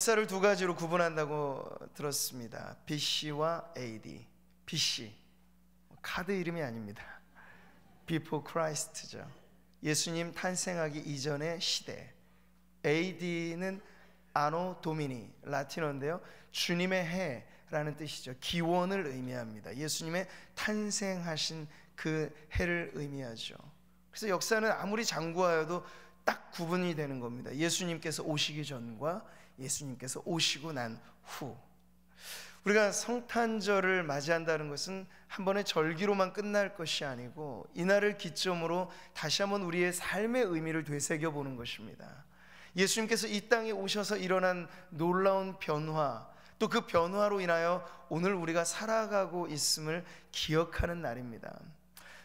역사를 두 가지로 구분한다고 들었습니다. BC와 AD. BC, 카드 이름이 아닙니다. Before Christ죠. 예수님 탄생하기 이전의 시대. AD는 아노 도미니, 라틴어인데요, 주님의 해라는 뜻이죠. 기원을 의미합니다. 예수님의 탄생하신 그 해를 의미하죠. 그래서 역사는 아무리 장구하여도 딱 구분이 되는 겁니다. 예수님께서 오시기 전과 예수님께서 오시고 난 후. 우리가 성탄절을 맞이한다는 것은 한 번의 절기로만 끝날 것이 아니고 이날을 기점으로 다시 한번 우리의 삶의 의미를 되새겨보는 것입니다. 예수님께서 이 땅에 오셔서 일어난 놀라운 변화, 또 그 변화로 인하여 오늘 우리가 살아가고 있음을 기억하는 날입니다.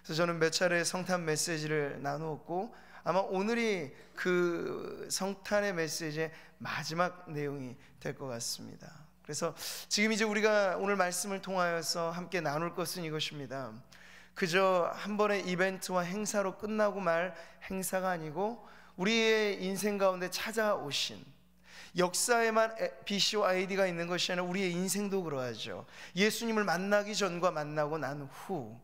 그래서 저는 몇 차례 성탄 메시지를 나누었고 아마 오늘이 그 성탄의 메시지의 마지막 내용이 될 것 같습니다. 그래서 지금 이제 우리가 오늘 말씀을 통하여서 함께 나눌 것은 이것입니다. 그저 한 번의 이벤트와 행사로 끝나고 말 행사가 아니고 우리의 인생 가운데 찾아오신, 역사에만 BC와 AD가 있는 것이 아니라 우리의 인생도 그러하죠. 예수님을 만나기 전과 만나고 난 후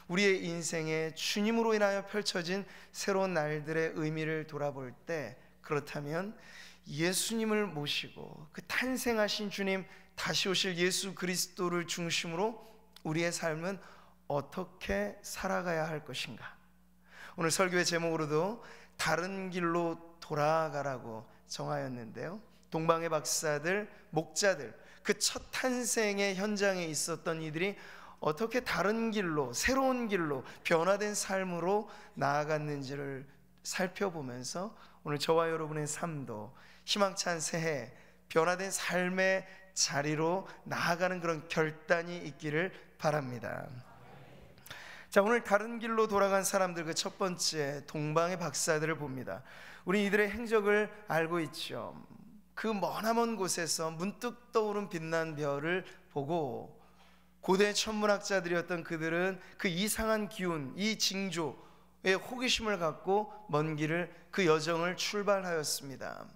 우리의 인생에 주님으로 인하여 펼쳐진 새로운 날들의 의미를 돌아볼 때, 그렇다면 예수님을 모시고 그 탄생하신 주님, 다시 오실 예수 그리스도를 중심으로 우리의 삶은 어떻게 살아가야 할 것인가. 오늘 설교의 제목으로도 다른 길로 돌아가라고 정하였는데요, 동방의 박사들, 목자들, 그 첫 탄생의 현장에 있었던 이들이 어떻게 다른 길로, 새로운 길로, 변화된 삶으로 나아갔는지를 살펴보면서 오늘 저와 여러분의 삶도 희망찬 새해, 변화된 삶의 자리로 나아가는 그런 결단이 있기를 바랍니다. 자, 오늘 다른 길로 돌아간 사람들, 그 첫 번째 동방의 박사들을 봅니다. 우리 이들의 행적을 알고 있죠. 그 머나먼 곳에서 문득 떠오른 빛난 별을 보고 고대 천문학자들이었던 그들은 그 이상한 기운, 이 징조에 호기심을 갖고 먼 길을, 그 여정을 출발하였습니다.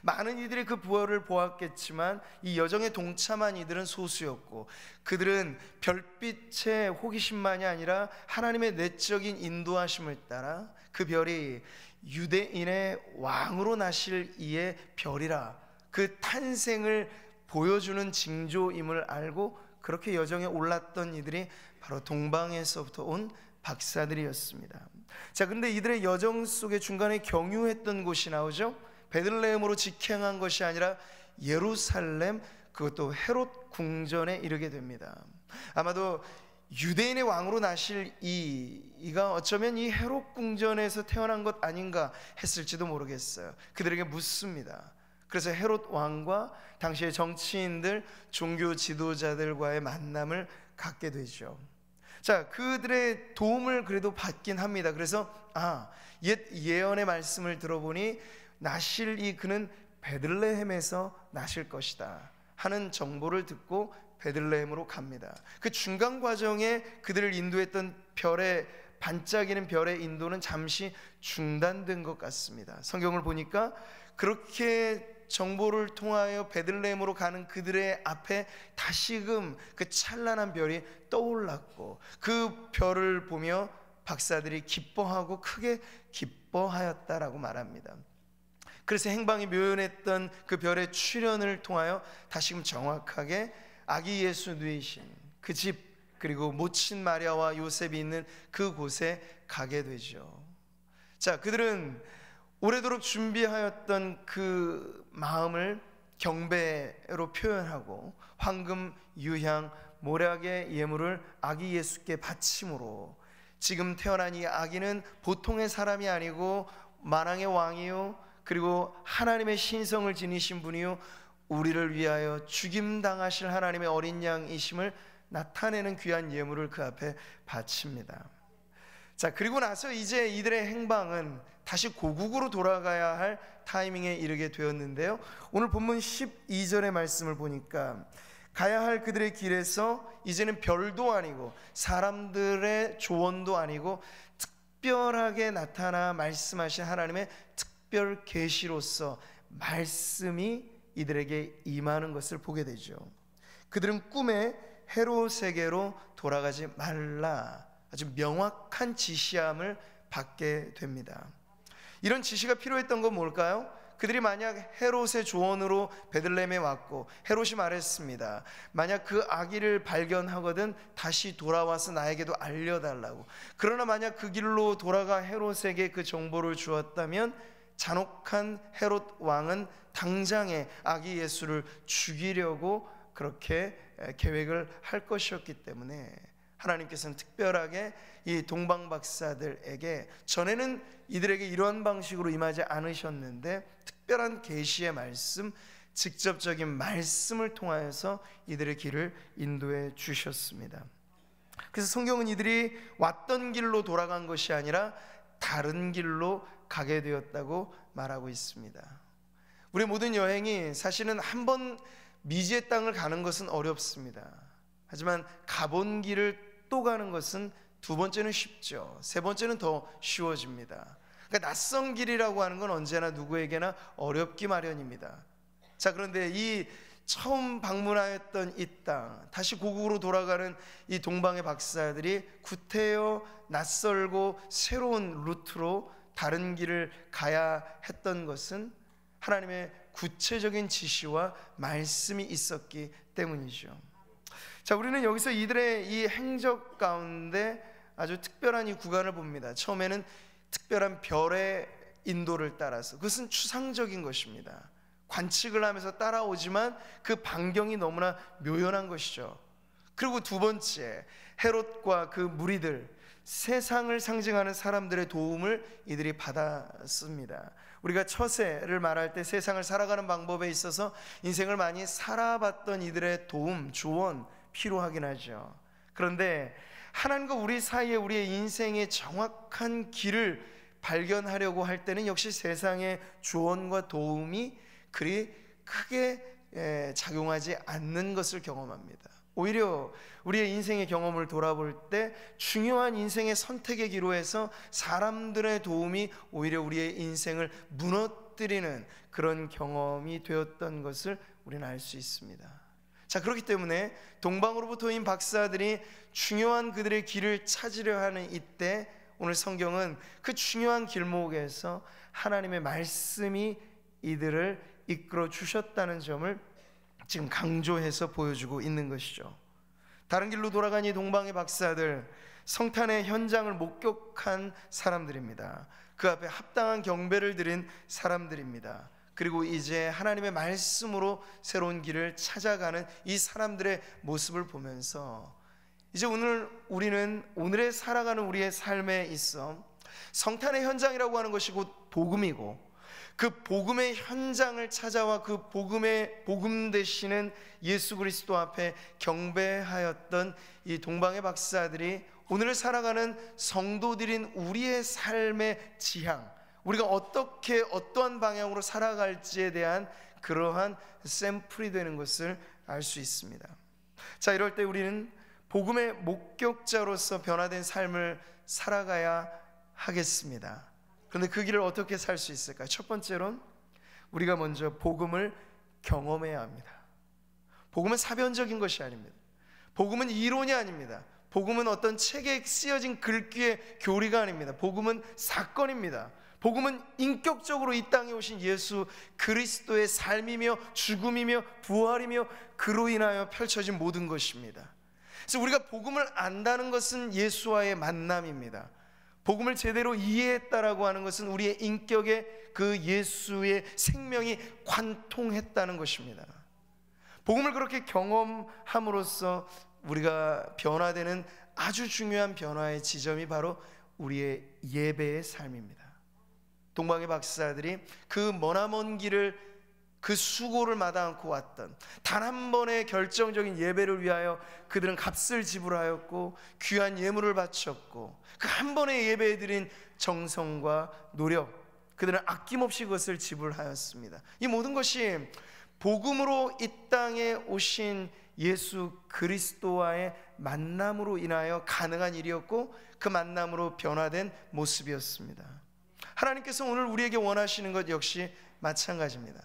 많은 이들이 그 부활을 보았겠지만 이 여정에 동참한 이들은 소수였고, 그들은 별빛의 호기심만이 아니라 하나님의 내적인 인도하심을 따라 그 별이 유대인의 왕으로 나실 이의 별이라, 그 탄생을 보여주는 징조임을 알고 그렇게 여정에 올랐던 이들이 바로 동방에서부터 온 박사들이었습니다. 자, 그런데 이들의 여정 속에 중간에 경유했던 곳이 나오죠. 베들레헴으로 직행한 것이 아니라 예루살렘, 그것도 헤롯 궁전에 이르게 됩니다. 아마도 유대인의 왕으로 나실 이가 어쩌면 이 헤롯 궁전에서 태어난 것 아닌가 했을지도 모르겠어요. 그들에게 묻습니다. 그래서 헤롯 왕과 당시의 정치인들, 종교 지도자들과의 만남을 갖게 되죠. 자, 그들의 도움을 그래도 받긴 합니다. 그래서 옛 예언의 말씀을 들어보니 나실 이 그는 베들레헴에서 나실 것이다 하는 정보를 듣고 베들레헴으로 갑니다. 그 중간 과정에 그들을 인도했던 별의, 반짝이는 별의 인도는 잠시 중단된 것 같습니다. 성경을 보니까 그렇게 정보를 통하여 베들레헴으로 가는 그들의 앞에 다시금 그 찬란한 별이 떠올랐고, 그 별을 보며 박사들이 기뻐하고 크게 기뻐하였다라고 말합니다. 그래서 행방이 묘연했던 그 별의 출현을 통하여 다시금 정확하게 아기 예수 누이신 그 집, 그리고 모친 마리아와 요셉이 있는 그곳에 가게 되죠. 자, 그들은 오래도록 준비하였던 그 마음을 경배로 표현하고 황금, 유향, 모략의 예물을 아기 예수께 바침으로, 지금 태어난 이 아기는 보통의 사람이 아니고 만왕의 왕이요, 그리고 하나님의 신성을 지니신 분이요, 우리를 위하여 죽임당하실 하나님의 어린 양이심을 나타내는 귀한 예물을 그 앞에 바칩니다. 자, 그리고 나서 이제 이들의 행방은 다시 고국으로 돌아가야 할 타이밍에 이르게 되었는데요, 오늘 본문 12절의 말씀을 보니까 가야 할 그들의 길에서 이제는 별도 아니고 사람들의 조언도 아니고 특별하게 나타나 말씀하신 하나님의 특별 계시로서 말씀이 이들에게 임하는 것을 보게 되죠. 그들은 꿈에 헤롯에게로 돌아가지 말라, 아주 명확한 지시함을 받게 됩니다. 이런 지시가 필요했던 건 뭘까요? 그들이 만약 헤롯의 조언으로 베들레헴에 왔고 헤롯이 말했습니다. 만약 그 아기를 발견하거든 다시 돌아와서 나에게도 알려달라고. 그러나 만약 그 길로 돌아가 헤롯에게 그 정보를 주었다면 잔혹한 헤롯 왕은 당장에 아기 예수를 죽이려고 그렇게 계획을 할 것이었기 때문에 하나님께서는 특별하게 이 동방 박사들에게, 전에는 이들에게 이러한 방식으로 임하지 않으셨는데 특별한 계시의 말씀, 직접적인 말씀을 통하여서 이들의 길을 인도해 주셨습니다. 그래서 성경은 이들이 왔던 길로 돌아간 것이 아니라 다른 길로 가게 되었다고 말하고 있습니다. 우리 모든 여행이 사실은 한 번 미지의 땅을 가는 것은 어렵습니다. 하지만 가본 길을 또 가는 것은 두 번째는 쉽죠. 세 번째는 더 쉬워집니다. 그러니까 낯선 길이라고 하는 건 언제나 누구에게나 어렵기 마련입니다. 자, 그런데 이 처음 방문하였던 이 땅, 다시 고국으로 돌아가는 이 동방의 박사들이 구태여 낯설고 새로운 루트로 다른 길을 가야 했던 것은 하나님의 구체적인 지시와 말씀이 있었기 때문이죠. 자, 우리는 여기서 이들의 이 행적 가운데 아주 특별한 이 구간을 봅니다. 처음에는 특별한 별의 인도를 따라서, 그것은 추상적인 것입니다. 관측을 하면서 따라오지만 그 반경이 너무나 묘연한 것이죠. 그리고 두 번째, 헤롯과 그 무리들, 세상을 상징하는 사람들의 도움을 이들이 받았습니다. 우리가 처세를 말할 때 세상을 살아가는 방법에 있어서 인생을 많이 살아봤던 이들의 도움, 조언 필요하긴 하죠. 그런데 하나님과 우리 사이에 우리의 인생의 정확한 길을 발견하려고 할 때는 역시 세상의 조언과 도움이 그리 크게 작용하지 않는 것을 경험합니다. 오히려 우리의 인생의 경험을 돌아볼 때 중요한 인생의 선택의 기로에서 사람들의 도움이 오히려 우리의 인생을 무너뜨리는 그런 경험이 되었던 것을 우리는 알 수 있습니다. 자, 그렇기 때문에 동방으로부터 온 박사들이 중요한 그들의 길을 찾으려 하는 이때 오늘 성경은 그 중요한 길목에서 하나님의 말씀이 이들을 이끌어 주셨다는 점을 지금 강조해서 보여주고 있는 것이죠. 다른 길로 돌아간 이 동방의 박사들, 성탄의 현장을 목격한 사람들입니다. 그 앞에 합당한 경배를 드린 사람들입니다. 그리고 이제 하나님의 말씀으로 새로운 길을 찾아가는 이 사람들의 모습을 보면서 이제 오늘 우리는 오늘에 살아가는 우리의 삶에 있어 성탄의 현장이라고 하는 것이 곧 복음이고, 그 복음의 현장을 찾아와 그 복음 되시는 예수 그리스도 앞에 경배하였던 이 동방의 박사들이 오늘을 살아가는 성도들인 우리의 삶의 지향, 우리가 어떻게 어떠한 방향으로 살아갈지에 대한 그러한 샘플이 되는 것을 알 수 있습니다. 자, 이럴 때 우리는 복음의 목격자로서 변화된 삶을 살아가야 하겠습니다. 그런데 그 길을 어떻게 살 수 있을까요? 첫 번째로는 우리가 먼저 복음을 경험해야 합니다. 복음은 사변적인 것이 아닙니다. 복음은 이론이 아닙니다. 복음은 어떤 책에 쓰여진 글귀의 교리가 아닙니다. 복음은 사건입니다. 복음은 인격적으로 이 땅에 오신 예수 그리스도의 삶이며 죽음이며 부활이며 그로 인하여 펼쳐진 모든 것입니다. 그래서 우리가 복음을 안다는 것은 예수와의 만남입니다. 복음을 제대로 이해했다라고 하는 것은 우리의 인격에 그 예수의 생명이 관통했다는 것입니다. 복음을 그렇게 경험함으로써 우리가 변화되는 아주 중요한 변화의 지점이 바로 우리의 예배의 삶입니다. 동방의 박사들이 그 머나먼 길을, 그 수고를 마다 않고 왔던 단 한 번의 결정적인 예배를 위하여 그들은 값을 지불하였고 귀한 예물을 바쳤고 그 한 번의 예배에 드린 정성과 노력, 그들은 아낌없이 그것을 지불하였습니다. 이 모든 것이 복음으로 이 땅에 오신 예수 그리스도와의 만남으로 인하여 가능한 일이었고 그 만남으로 변화된 모습이었습니다. 하나님께서 오늘 우리에게 원하시는 것 역시 마찬가지입니다.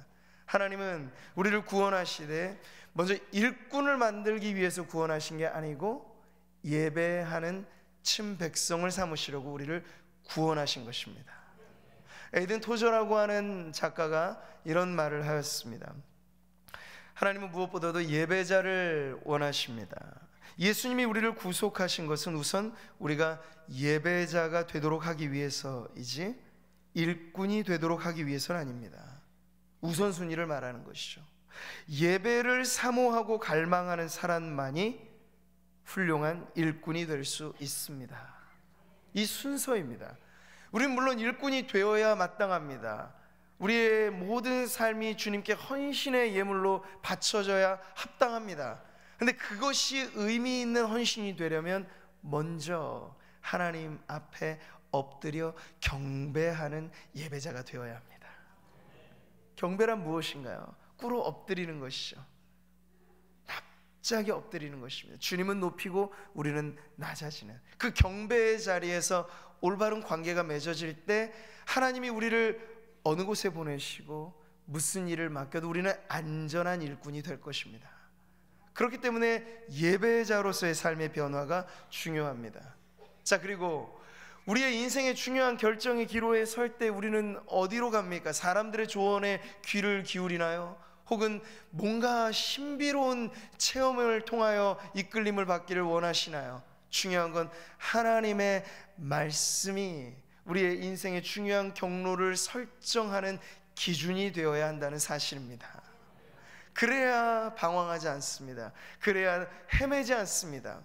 하나님은 우리를 구원하시되 먼저 일꾼을 만들기 위해서 구원하신 게 아니고 예배하는 친 백성을 삼으시려고 우리를 구원하신 것입니다. 에이든 토저라고 하는 작가가 이런 말을 하였습니다. 하나님은 무엇보다도 예배자를 원하십니다. 예수님이 우리를 구속하신 것은 우선 우리가 예배자가 되도록 하기 위해서이지 일꾼이 되도록 하기 위해서는 아닙니다. 우선순위를 말하는 것이죠. 예배를 사모하고 갈망하는 사람만이 훌륭한 일꾼이 될 수 있습니다. 이 순서입니다. 우리는 물론 일꾼이 되어야 마땅합니다. 우리의 모든 삶이 주님께 헌신의 예물로 바쳐져야 합당합니다. 근데 그것이 의미 있는 헌신이 되려면 먼저 하나님 앞에 엎드려 경배하는 예배자가 되어야 합니다. 경배란 무엇인가요? 꿇어 엎드리는 것이죠. 납작이 엎드리는 것입니다. 주님은 높이고 우리는 낮아지는 그 경배의 자리에서 올바른 관계가 맺어질 때 하나님이 우리를 어느 곳에 보내시고 무슨 일을 맡겨도 우리는 안전한 일꾼이 될 것입니다. 그렇기 때문에 예배자로서의 삶의 변화가 중요합니다. 자, 그리고 우리의 인생의 중요한 결정의 기로에 설 때 우리는 어디로 갑니까? 사람들의 조언에 귀를 기울이나요? 혹은 뭔가 신비로운 체험을 통하여 이끌림을 받기를 원하시나요? 중요한 건 하나님의 말씀이 우리의 인생의 중요한 경로를 설정하는 기준이 되어야 한다는 사실입니다. 그래야 방황하지 않습니다. 그래야 헤매지 않습니다.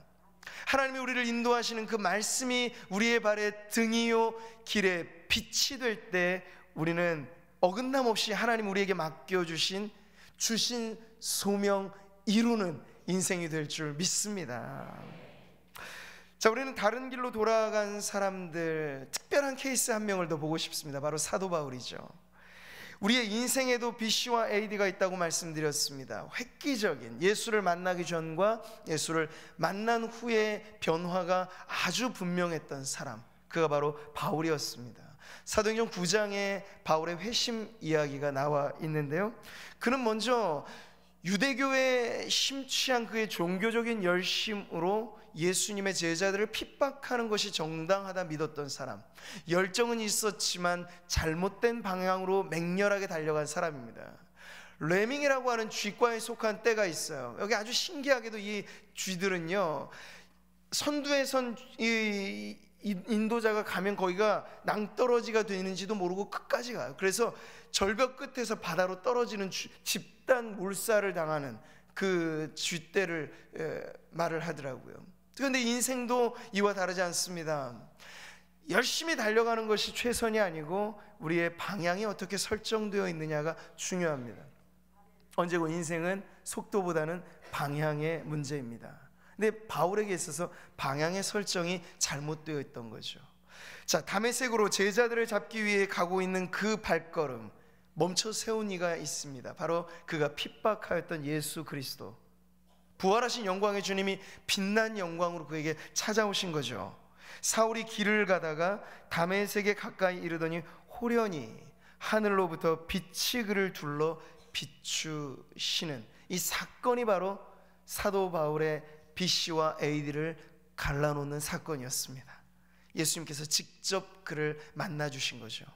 하나님이 우리를 인도하시는 그 말씀이 우리의 발의 등이요 길의 빛이 될 때 우리는 어긋남 없이 하나님 우리에게 맡겨주신 소명 이루는 인생이 될 줄 믿습니다. 자, 우리는 다른 길로 돌아간 사람들, 특별한 케이스 한 명을 더 보고 싶습니다. 바로 사도 바울이죠. 우리의 인생에도 BC와 AD가 있다고 말씀드렸습니다. 획기적인 예수를 만나기 전과 예수를 만난 후의 변화가 아주 분명했던 사람, 그가 바로 바울이었습니다. 사도행전 9장에 바울의 회심 이야기가 나와 있는데요, 그는 먼저 유대교에 심취한 그의 종교적인 열심으로 예수님의 제자들을 핍박하는 것이 정당하다 믿었던 사람, 열정은 있었지만 잘못된 방향으로 맹렬하게 달려간 사람입니다. 레밍이라고 하는 쥐과에 속한 때가 있어요. 여기 아주 신기하게도 이 쥐들은요, 선두에 선 인도자가 가면 거기가 낭떠러지가 되는지도 모르고 끝까지 가요. 그래서 절벽 끝에서 바다로 떨어지는 집단 몰살을 당하는 그 쥐떼를 말을 하더라고요. 그런데 인생도 이와 다르지 않습니다. 열심히 달려가는 것이 최선이 아니고 우리의 방향이 어떻게 설정되어 있느냐가 중요합니다. 언제고 인생은 속도보다는 방향의 문제입니다. 근데 바울에게 있어서 방향의 설정이 잘못되어 있던 거죠. 자, 다메섹으로 제자들을 잡기 위해 가고 있는 그 발걸음, 멈춰 세운 이가 있습니다. 바로 그가 핍박하였던 예수 그리스도, 부활하신 영광의 주님이 빛난 영광으로 그에게 찾아오신 거죠. 사울이 길을 가다가 다메섹에 가까이 이르더니 호련히 하늘로부터 빛이 그를 둘러 비추시는 이 사건이 바로 사도 바울의 BC와 AD를 갈라놓는 사건이었습니다. 예수님께서 직접 그를 만나주신 거죠.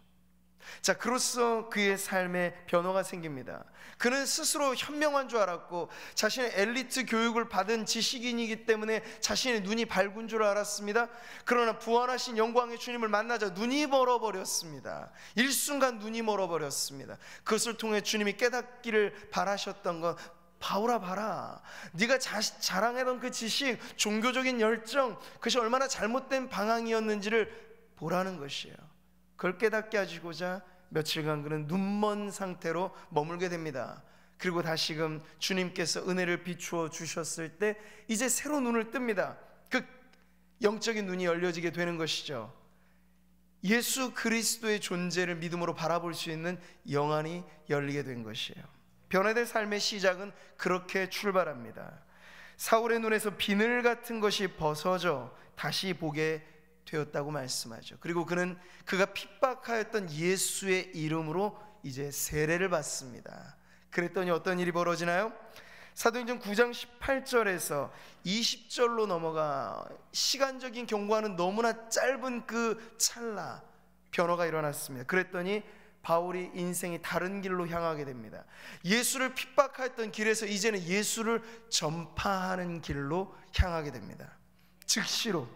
자, 그로써 그의 삶에 변화가 생깁니다. 그는 스스로 현명한 줄 알았고 자신의 엘리트 교육을 받은 지식인이기 때문에 자신의 눈이 밝은 줄 알았습니다. 그러나 부활하신 영광의 주님을 만나자 눈이 멀어버렸습니다. 일순간 눈이 멀어버렸습니다. 그것을 통해 주님이 깨닫기를 바라셨던 건, 바울아 봐라, 네가 자랑하던 그 지식, 종교적인 열정, 그것이 얼마나 잘못된 방향이었는지를 보라는 것이에요. 그걸 깨닫게 하시고자 며칠간 그는 눈먼 상태로 머물게 됩니다. 그리고 다시금 주님께서 은혜를 비추어 주셨을 때 이제 새로 눈을 뜹니다. 그 영적인 눈이 열려지게 되는 것이죠. 예수 그리스도의 존재를 믿음으로 바라볼 수 있는 영안이 열리게 된 것이에요. 변화된 삶의 시작은 그렇게 출발합니다. 사울의 눈에서 비늘 같은 것이 벗어져 다시 보게 되었다고 말씀하죠. 그리고 그가 핍박하였던 예수의 이름으로 이제 세례를 받습니다. 그랬더니 어떤 일이 벌어지나요? 사도행전 9장 18절에서 20절로 넘어가 시간적인 경과는 너무나 짧은 그 찰나 변화가 일어났습니다. 그랬더니 바울이 인생이 다른 길로 향하게 됩니다. 예수를 핍박했던 길에서 이제는 예수를 전파하는 길로 향하게 됩니다. 즉시로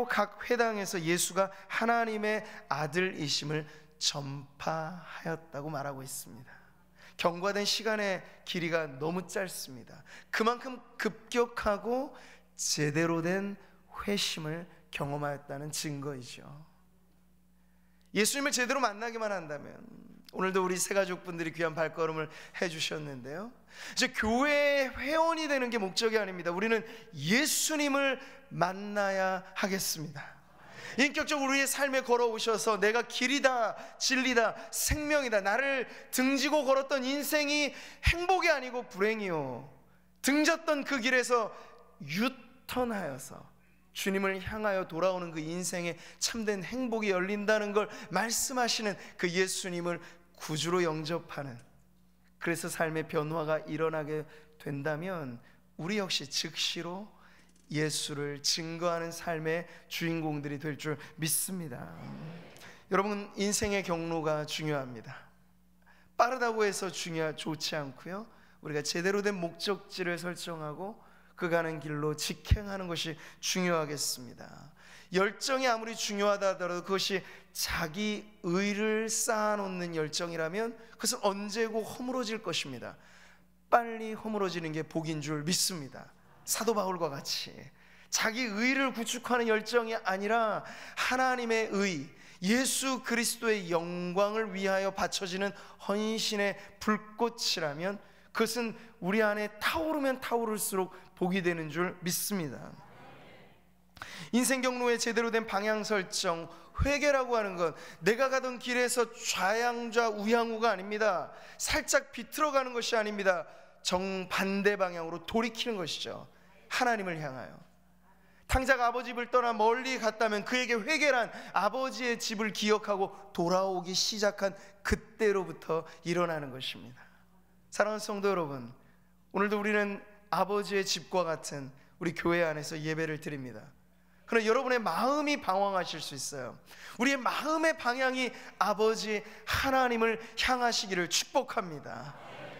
각 회당에서 예수가 하나님의 아들이심을 전파하였다고 말하고 있습니다. 경과된 시간의 길이가 너무 짧습니다. 그만큼 급격하고 제대로 된 회심을 경험하였다는 증거이죠. 예수님을 제대로 만나기만 한다면, 오늘도 우리 새가족분들이 귀한 발걸음을 해주셨는데요, 이제 교회의 회원이 되는 게 목적이 아닙니다. 우리는 예수님을 만나야 하겠습니다. 인격적으로 우리의 삶에 걸어오셔서 내가 길이다, 진리다, 생명이다, 나를 등지고 걸었던 인생이 행복이 아니고 불행이요, 등졌던 그 길에서 유턴하여서 주님을 향하여 돌아오는 그 인생의 참된 행복이 열린다는 걸 말씀하시는 그 예수님을 구주로 영접하는, 그래서 삶의 변화가 일어나게 된다면 우리 역시 즉시로 예수를 증거하는 삶의 주인공들이 될 줄 믿습니다. 여러분, 인생의 경로가 중요합니다. 빠르다고 해서 좋지 않고요, 우리가 제대로 된 목적지를 설정하고 그 가는 길로 직행하는 것이 중요하겠습니다. 열정이 아무리 중요하다 하더라도 그것이 자기 의를 쌓아놓는 열정이라면 그것은 언제고 허물어질 것입니다. 빨리 허물어지는 게 복인 줄 믿습니다. 사도 바울과 같이 자기 의를 구축하는 열정이 아니라 하나님의 의, 예수 그리스도의 영광을 위하여 바쳐지는 헌신의 불꽃이라면 그것은 우리 안에 타오르면 타오를수록 복이 되는 줄 믿습니다. 인생 경로의 제대로 된 방향 설정, 회개라고 하는 건 내가 가던 길에서 좌양좌 우양우가 아닙니다. 살짝 비틀어가는 것이 아닙니다. 정반대 방향으로 돌이키는 것이죠. 하나님을 향하여. 탕자가 아버지 집을 떠나 멀리 갔다면 그에게 회개란 아버지의 집을 기억하고 돌아오기 시작한 그때로부터 일어나는 것입니다. 사랑하는 성도 여러분, 오늘도 우리는 아버지의 집과 같은 우리 교회 안에서 예배를 드립니다. 그러나 여러분의 마음이 방황하실 수 있어요. 우리의 마음의 방향이 아버지 하나님을 향하시기를 축복합니다.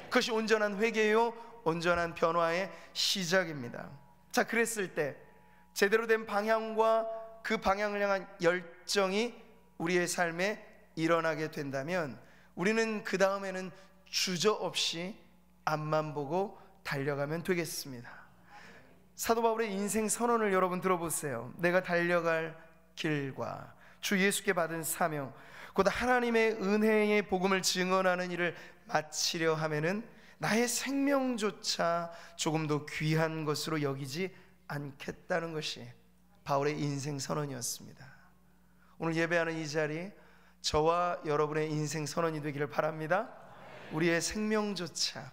그것이 온전한 회개요, 온전한 변화의 시작입니다. 자, 그랬을 때 제대로 된 방향과 그 방향을 향한 열정이 우리의 삶에 일어나게 된다면 우리는 그 다음에는 주저없이 앞만 보고 달려가면 되겠습니다. 사도 바울의 인생 선언을 여러분 들어보세요. 내가 달려갈 길과 주 예수께 받은 사명, 곧 하나님의 은혜의 복음을 증언하는 일을 마치려 하면은 나의 생명조차 조금 더 귀한 것으로 여기지 않겠다는 것이 바울의 인생 선언이었습니다. 오늘 예배하는 이 자리, 저와 여러분의 인생 선언이 되기를 바랍니다. 우리의 생명조차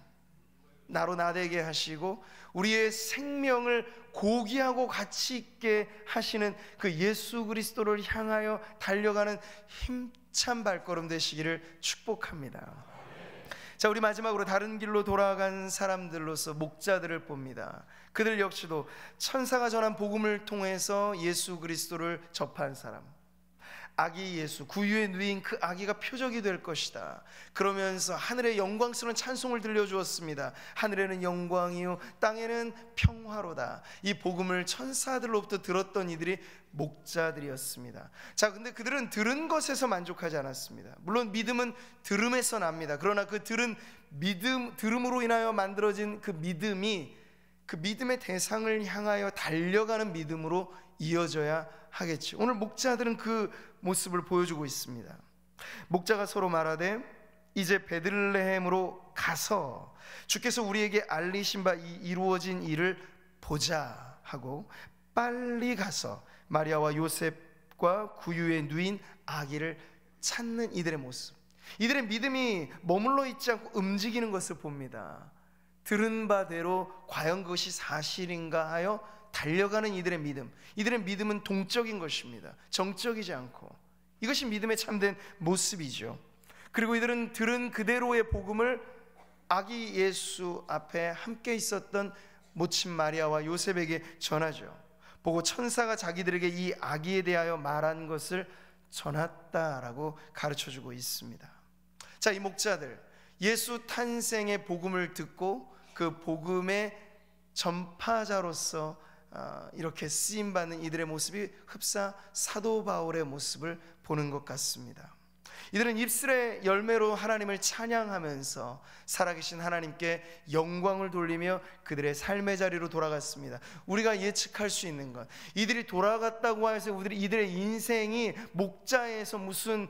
나로 나되게 하시고 우리의 생명을 고귀하고 가치 있게 하시는 그 예수 그리스도를 향하여 달려가는 힘찬 발걸음 되시기를 축복합니다. 자, 우리 마지막으로 다른 길로 돌아간 사람들로서 목자들을 봅니다. 그들 역시도 천사가 전한 복음을 통해서 예수 그리스도를 접한 사람, 아기 예수, 구유에 누인 그 아기가 표적이 될 것이다 그러면서 하늘에 영광스러운 찬송을 들려주었습니다. 하늘에는 영광이요 땅에는 평화로다. 이 복음을 천사들로부터 들었던 이들이 목자들이었습니다. 자, 근데 그들은 들은 것에서 만족하지 않았습니다. 물론 믿음은 들음에서 납니다. 그러나 그 들음으로 인하여 만들어진 그 믿음이 그 믿음의 대상을 향하여 달려가는 믿음으로 이어져야 하겠죠. 오늘 목자들은 그 모습을 보여주고 있습니다. 목자가 서로 말하되 이제 베들레헴으로 가서 주께서 우리에게 알리신 바 이루어진 일을 보자 하고 빨리 가서 마리아와 요셉과 구유에 누인 아기를 찾는 이들의 모습, 이들의 믿음이 머물러 있지 않고 움직이는 것을 봅니다. 들은 바대로 과연 그것이 사실인가 하여 달려가는 이들의 믿음, 이들의 믿음은 동적인 것입니다. 정적이지 않고. 이것이 믿음의 참된 모습이죠. 그리고 이들은 들은 그대로의 복음을 아기 예수 앞에 함께 있었던 모친 마리아와 요셉에게 전하죠. 보고 천사가 자기들에게 이 아기에 대하여 말한 것을 전했다라고 가르쳐주고 있습니다. 자, 이 목자들 예수 탄생의 복음을 듣고 그 복음의 전파자로서 이렇게 쓰임받는 이들의 모습이 흡사 사도 바울의 모습을 보는 것 같습니다. 이들은 입술의 열매로 하나님을 찬양하면서 살아계신 하나님께 영광을 돌리며 그들의 삶의 자리로 돌아갔습니다. 우리가 예측할 수 있는 것, 이들이 돌아갔다고 해서 이들의 인생이 목자에서 무슨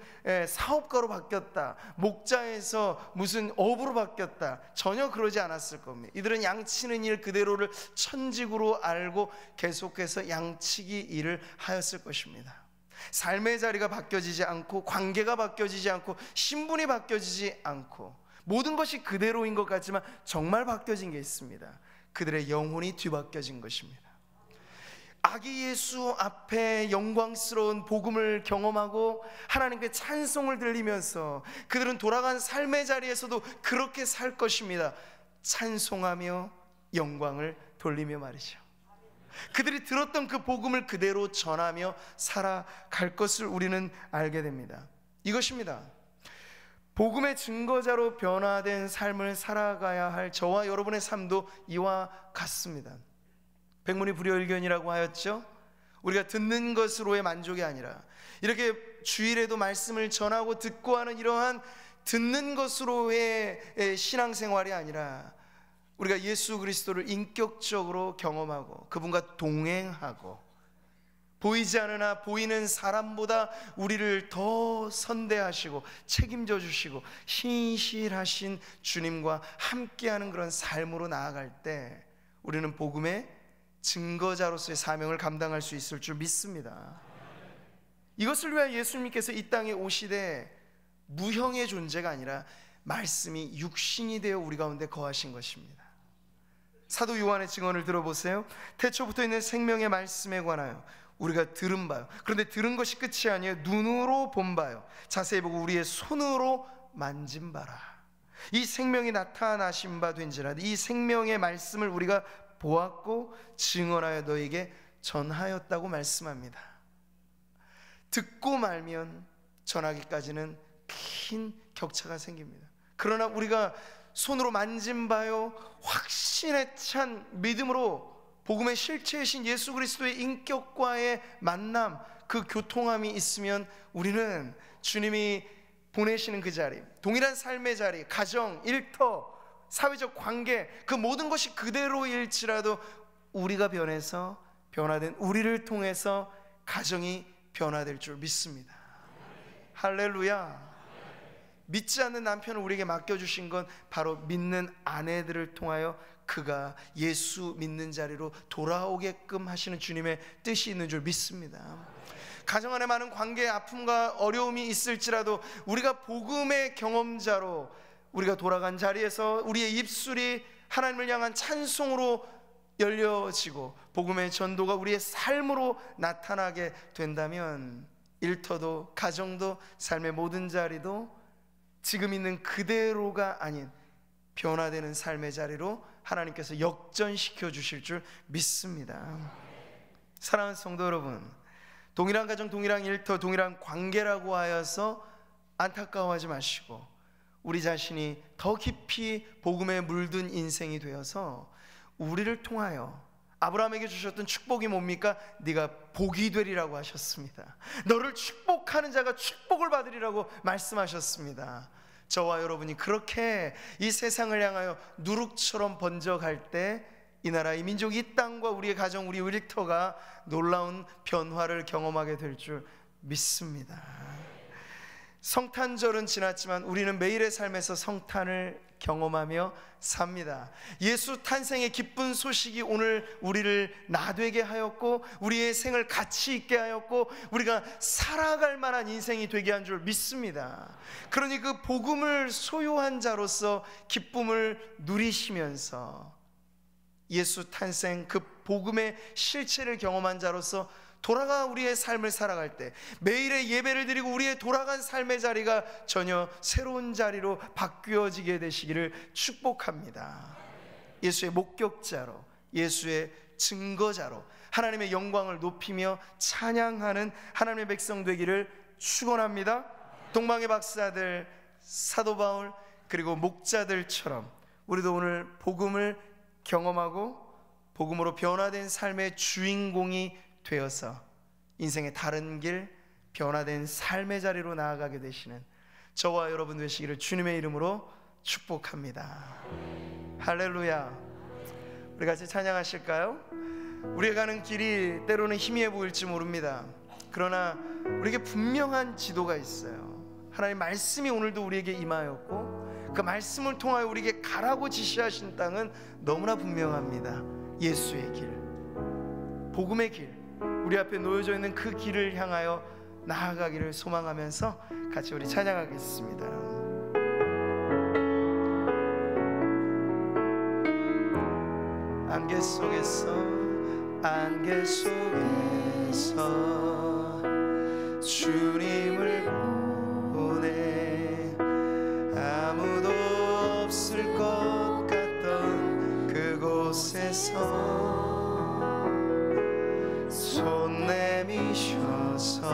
사업가로 바뀌었다, 목자에서 무슨 업으로 바뀌었다, 전혀 그러지 않았을 겁니다. 이들은 양치는 일 그대로를 천직으로 알고 계속해서 양치기 일을 하였을 것입니다. 삶의 자리가 바뀌어지지 않고, 관계가 바뀌어지지 않고, 신분이 바뀌어지지 않고, 모든 것이 그대로인 것 같지만 정말 바뀌어진 게 있습니다. 그들의 영혼이 뒤바뀌어진 것입니다. 아기 예수 앞에 영광스러운 복음을 경험하고 하나님께 찬송을 들리면서 그들은 돌아간 삶의 자리에서도 그렇게 살 것입니다. 찬송하며 영광을 돌리며 말이죠. 그들이 들었던 그 복음을 그대로 전하며 살아갈 것을 우리는 알게 됩니다. 이것입니다. 복음의 증거자로 변화된 삶을 살아가야 할 저와 여러분의 삶도 이와 같습니다. 백문이 불여일견이라고 하였죠. 우리가 듣는 것으로의 만족이 아니라 이렇게 주일에도 말씀을 전하고 듣고 하는 이러한 듣는 것으로의 신앙생활이 아니라 우리가 예수 그리스도를 인격적으로 경험하고 그분과 동행하고 보이지 않으나 보이는 사람보다 우리를 더 선대하시고 책임져 주시고 신실하신 주님과 함께하는 그런 삶으로 나아갈 때 우리는 복음의 증거자로서의 사명을 감당할 수 있을 줄 믿습니다. 이것을 위하여 예수님께서 이 땅에 오시되 무형의 존재가 아니라 말씀이 육신이 되어 우리 가운데 거하신 것입니다. 사도 요한의 증언을 들어보세요. 태초부터 있는 생명의 말씀에 관하여 우리가 들은 바요, 그런데 들은 것이 끝이 아니에요. 눈으로 본 바요, 자세히 보고 우리의 손으로 만진 바라. 이 생명이 나타나신 바 된지라. 이 생명의 말씀을 우리가 보았고 증언하여 너에게 전하였다고 말씀합니다. 듣고 말면 전하기까지는 큰 격차가 생깁니다. 그러나 우리가 손으로 만진 바요, 확신에 찬 믿음으로 복음의 실체이신 예수 그리스도의 인격과의 만남, 그 교통함이 있으면 우리는 주님이 보내시는 그 자리, 동일한 삶의 자리, 가정, 일터, 사회적 관계, 그 모든 것이 그대로일지라도 우리가 변해서 변화된 우리를 통해서 가정이 변화될 줄 믿습니다. 할렐루야. 믿지 않는 남편을 우리에게 맡겨주신 건 바로 믿는 아내들을 통하여 그가 예수 믿는 자리로 돌아오게끔 하시는 주님의 뜻이 있는 줄 믿습니다. 가정 안에 많은 관계의 아픔과 어려움이 있을지라도 우리가 복음의 경험자로 우리가 돌아간 자리에서 우리의 입술이 하나님을 향한 찬송으로 열려지고 복음의 전도가 우리의 삶으로 나타나게 된다면 일터도 가정도 삶의 모든 자리도 지금 있는 그대로가 아닌 변화되는 삶의 자리로 하나님께서 역전시켜 주실 줄 믿습니다. 사랑하는 성도 여러분, 동일한 가정, 동일한 일터, 동일한 관계라고 하여서 안타까워하지 마시고 우리 자신이 더 깊이 복음에 물든 인생이 되어서 우리를 통하여 아브라함에게 주셨던 축복이 뭡니까? 네가 복이 되리라고 하셨습니다. 너를 축복하는 자가 축복을 받으리라고 말씀하셨습니다. 저와 여러분이 그렇게 이 세상을 향하여 누룩처럼 번져갈 때 이 나라, 이 민족, 이 땅과 우리의 가정, 우리 일터가 놀라운 변화를 경험하게 될 줄 믿습니다. 성탄절은 지났지만 우리는 매일의 삶에서 성탄을 경험하며 삽니다. 예수 탄생의 기쁜 소식이 오늘 우리를 나되게 하였고 우리의 생을 가치 있게 하였고 우리가 살아갈 만한 인생이 되게 한 줄 믿습니다. 그러니 그 복음을 소유한 자로서 기쁨을 누리시면서 예수 탄생 그 복음의 실체를 경험한 자로서 돌아가 우리의 삶을 살아갈 때, 매일의 예배를 드리고 우리의 돌아간 삶의 자리가 전혀 새로운 자리로 바뀌어지게 되시기를 축복합니다. 예수의 목격자로, 예수의 증거자로 하나님의 영광을 높이며 찬양하는 하나님의 백성 되기를 축원합니다. 동방의 박사들, 사도 바울, 그리고 목자들처럼 우리도 오늘 복음을 경험하고 복음으로 변화된 삶의 주인공이 되어서 인생의 다른 길, 변화된 삶의 자리로 나아가게 되시는 저와 여러분 되시기를 주님의 이름으로 축복합니다. 할렐루야. 우리 같이 찬양하실까요? 우리가 가는 길이 때로는 희미해 보일지 모릅니다. 그러나 우리에게 분명한 지도가 있어요. 하나님 말씀이 오늘도 우리에게 임하였고 그 말씀을 통하여 우리에게 가라고 지시하신 땅은 너무나 분명합니다. 예수의 길, 복음의 길, 우리 앞에 놓여져 있는 그 길을 향하여 나아가기를 소망하면서 같이 우리 찬양하겠습니다. 안개 속에서 주님을 보내 아무도 없을 것 같던 그곳에서 손 내미셔서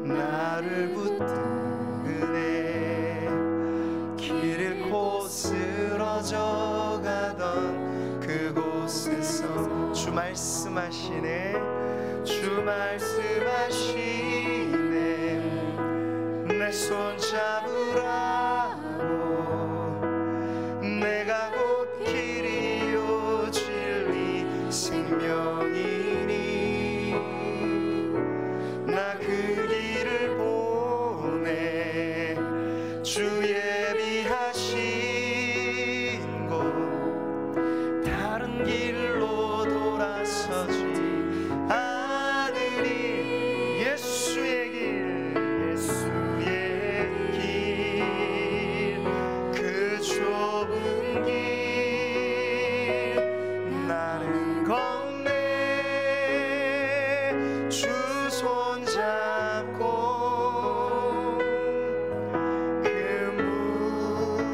나를 붙드네 길 잃고 쓰러져 가던 그곳에서 주 말씀하시네 주 말씀하시네 내 손 잡으라고 내가 곧 길이요 진리 생명이니 나 그 길을 보내 주 예비하신 곳 다른 길로 돌아서지 않으리 예수의 길 그 좁은 길 나는 건네 주 손잡고 그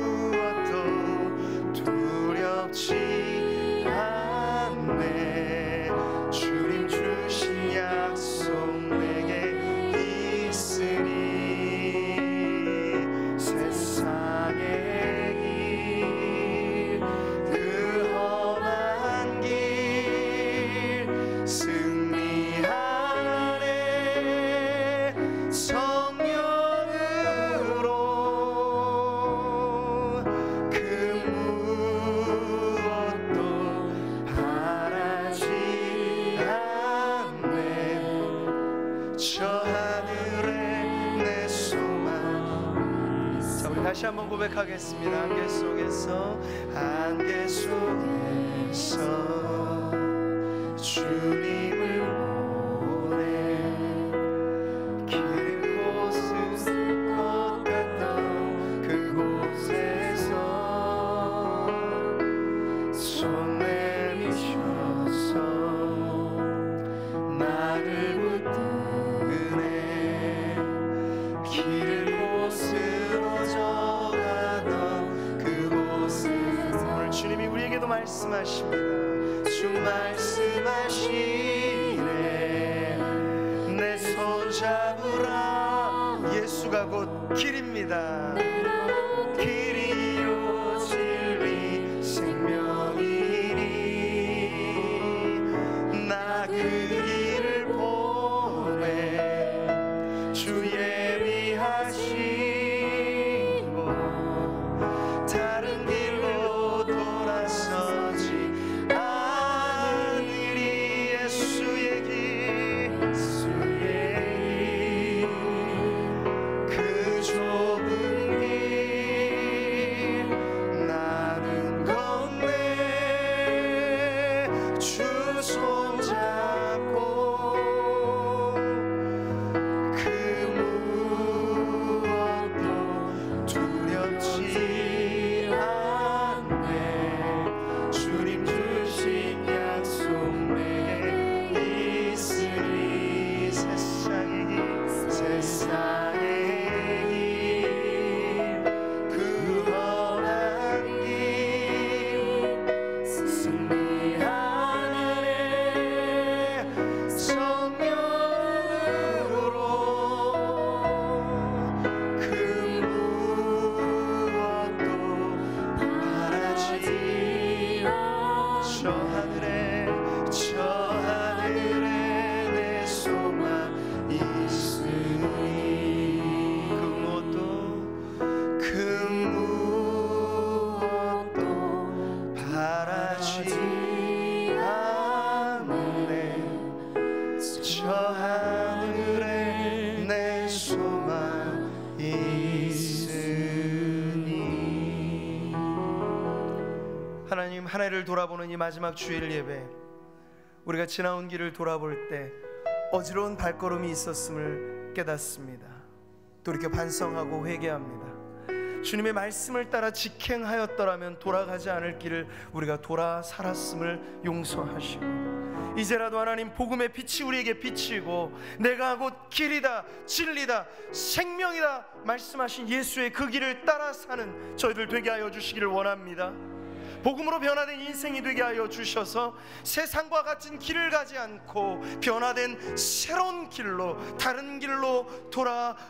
무엇도 두렵지 않네 주님 주신 약속 내게 있으니 세상의 길 그 험한 길 승리하네 성령으로 그 무엇도 바라지 않네 저 하늘에 내 소망. 자, 우리 다시 한번 고백하겠습니다. 안개 속에서 주님을 보내 길 잃고 쓸 것 같던 그곳에서 손 내미셔서 나를 붙드네 길 잃고 쓰러져 가던 그곳에서 오늘 주님이 우리에게도 말씀하십니다. 주 말씀하시네 내 손 잡으라 예수가 곧 길입니다. 길이요 진리 생명이니 나 그 길을 보내 주 예비하신 곳 다른 길로 돌아서지 않으리 예수의 길 그 좁은 길 저 하늘에 내 소망 있으니 그 무엇도 바라지 않네. 저 하늘에 내 소망 있으니. 하나님, 한 해를 돌아보는 이 마지막 주일 예배, 우리가 지나온 길을 돌아볼 때 어지러운 발걸음이 있었음을 깨닫습니다. 돌이켜 반성하고 회개합니다. 주님의 말씀을 따라 직행하였더라면 돌아가지 않을 길을 우리가 돌아 살았음을 용서하시고, 이제라도 하나님 복음의 빛이 우리에게 비치고 내가 곧 길이다 진리다 생명이다 말씀하신 예수의 그 길을 따라 사는 저희들 되게 하여 주시기를 원합니다. 복음으로 변화된 인생이 되게 하여 주셔서 세상과 같은 길을 가지 않고 변화된 새로운 길로, 다른 길로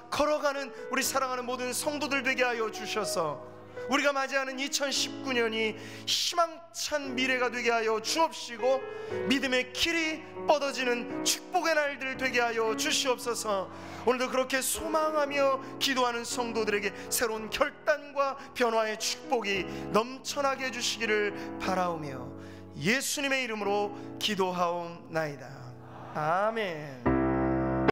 걸어가는 우리 사랑하는 모든 성도들 되게 하여 주셔서 우리가 맞이하는 2019년이 희망찬 미래가 되게 하여 주옵시고, 믿음의 길이 뻗어지는 축복의 날들 되게 하여 주시옵소서. 오늘도 그렇게 소망하며 기도하는 성도들에게 새로운 결단과 변화의 축복이 넘쳐나게 해주시기를 바라오며 예수님의 이름으로 기도하옵나이다. 아멘.